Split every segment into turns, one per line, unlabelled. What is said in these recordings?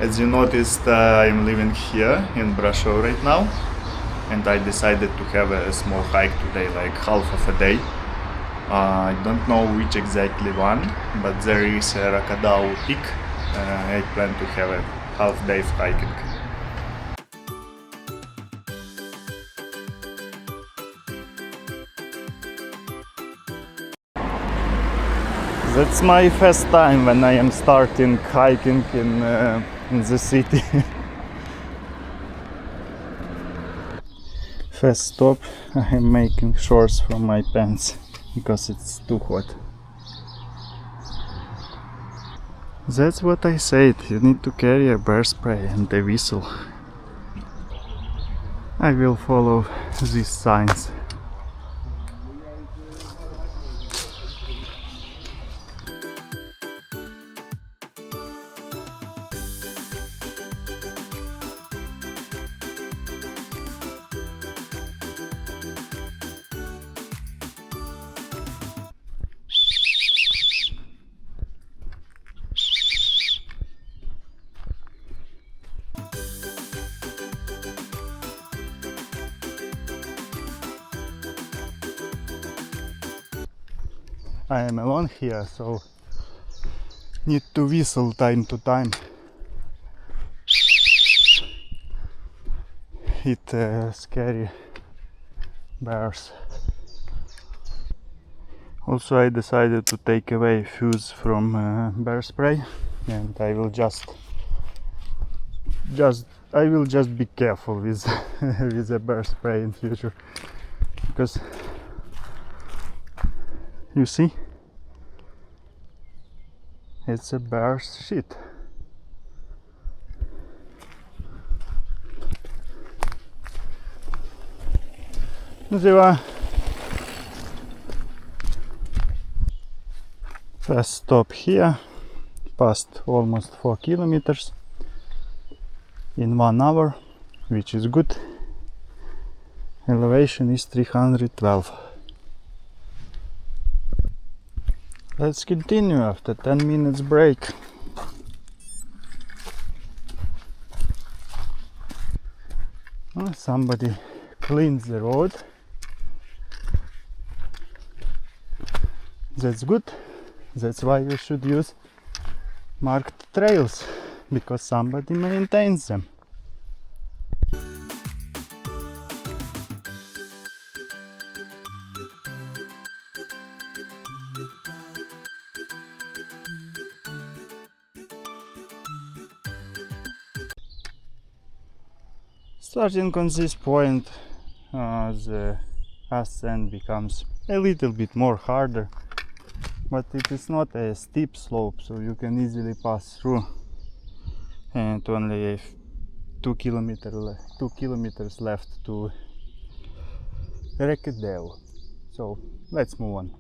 As you noticed, I'm living here in Brașov right now, and I decided to have a small hike today, like half of a day. I don't know which exactly one, but there is a Racadau peak. I plan to have a half day of hiking. That's my first time when I am starting hiking in the city. First stop, I am making shorts from my pants because it's too hot. That's what I said, you need to carry a bear spray and a whistle. I will follow these signs. I am alone here, so need to whistle time to time. Hit scary bears. Also, I decided to take away fuse from bear spray, and I will just be careful with with the bear spray in future, because you see, it's a bear's shit. First stop here, past almost 4 kilometers in 1 hour, which is good. Elevation is 312. Let's continue after 10 minutes break. Oh, somebody cleans the road. That's good. That's why we should use marked trails, because somebody maintains them. Starting on this point, the ascent becomes a little bit more harder, but it is not a steep slope, so you can easily pass through, and only 2 kilometers left to Racadau. So let's move on.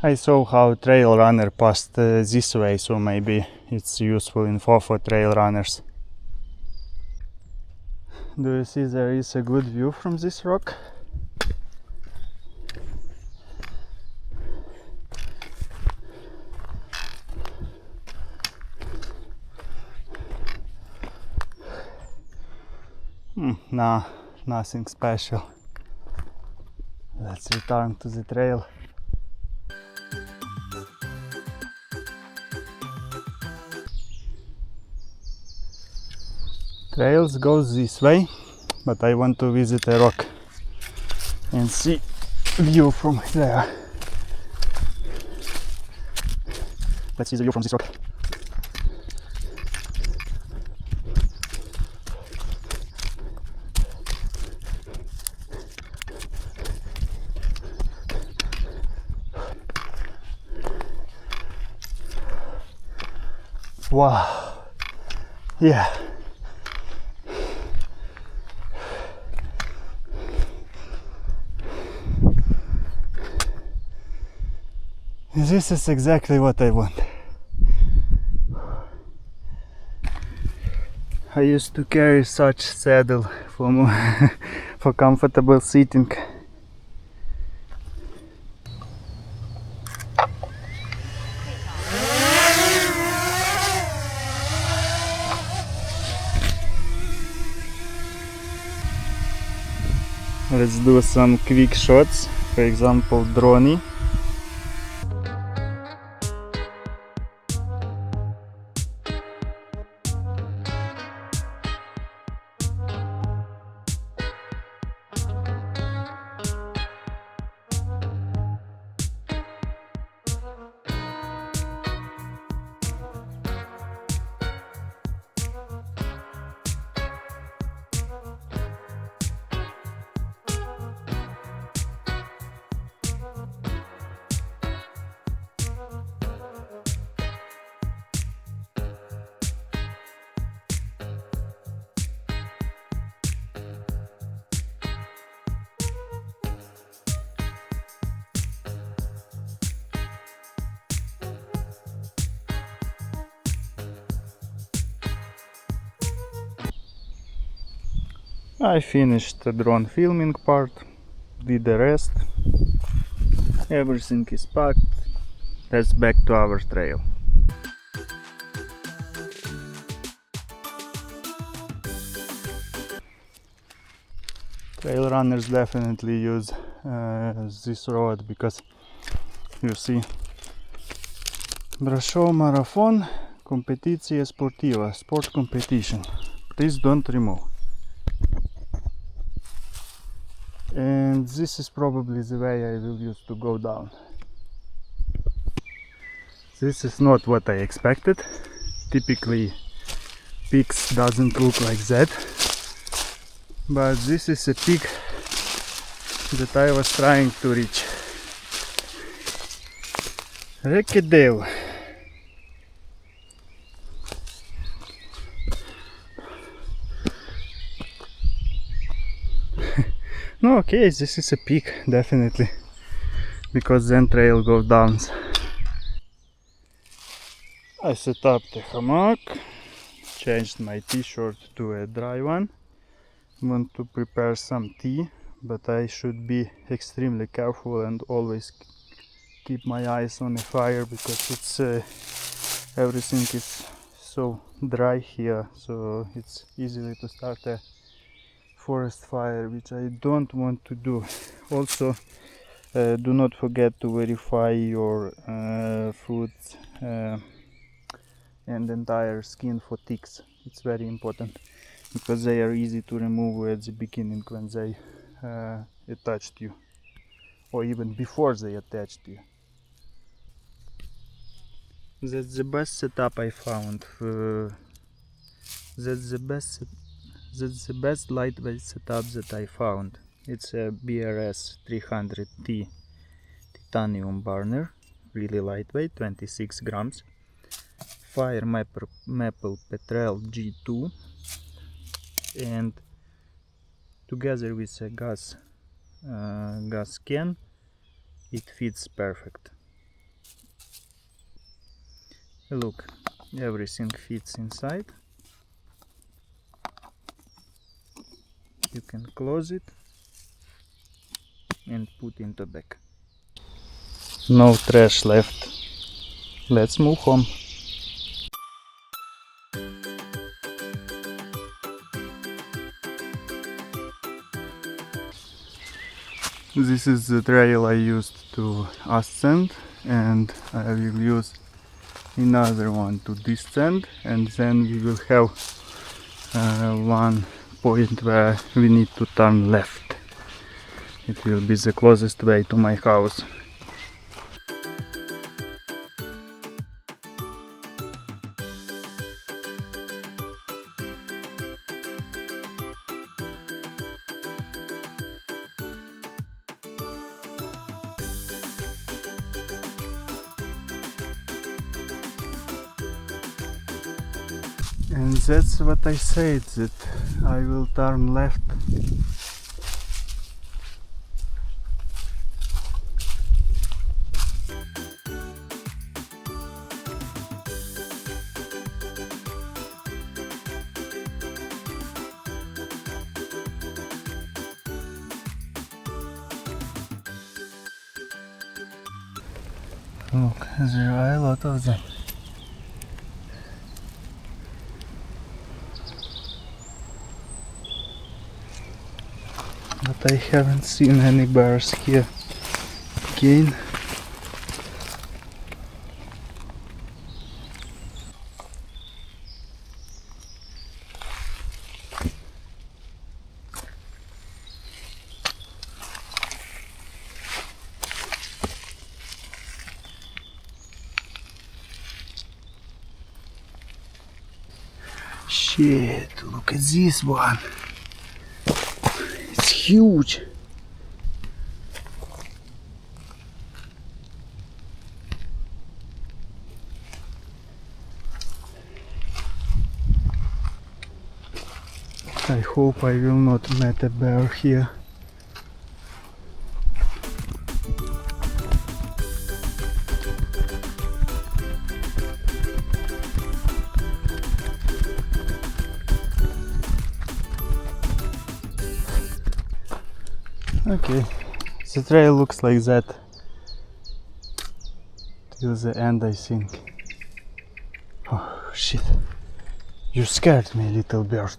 I saw how trail runner passed this way, so maybe it's useful info for trail runners. Do you see there is a good view from this rock? Nah, nothing special. Let's return to the trail. Trails goes this way, but I want to visit a rock and see view from there. Let's see the view from this rock. Wow, yeah. This is exactly what I want. I used to carry such saddle for comfortable sitting. Let's do some quick shots, for example drone. I finished the drone filming part, did the rest, everything is packed, let's back to our trail. Trail runners definitely use this road because you see Brașov Marathon, competiție sportivă, sport competition. Please don't remove. And this is probably the way I will use to go down. This is not what I expected. Typically peaks doesn't look like that, but this is a peak that I was trying to reach. Racadau. No, okay, this is a peak, definitely, because then trail goes down. I set up the hammock, changed my t-shirt to a dry one. Want to prepare some tea, but I should be extremely careful and always keep my eyes on the fire because it's everything is so dry here, so it's easy to start a forest fire, which I don't want to do. Also, do not forget to verify your fruit and entire skin for ticks. It's very important because they are easy to remove at the beginning when they attached you, or even before they attached you. That's the best setup I found. That's the best lightweight setup that I found. It's a BRS 300T titanium burner, really lightweight, 26 grams. Fire maple petrel G2, and together with a gas can, it fits perfect. Look, everything fits inside. You can close it and put into bag. No trash left. Let's move home. This is the trail I used to ascend, and I will use another one to descend, and then we will have one point where we need to turn left. It will be the closest way to my house. And that's what I said, that I will turn left. Look, there are a lot of them. but I haven't seen any bears here again. Shit, look at this one. It's huge. I hope I will not meet a bear here. Okay, the trail looks like that till the end, I think. Oh shit, you scared me, little bird.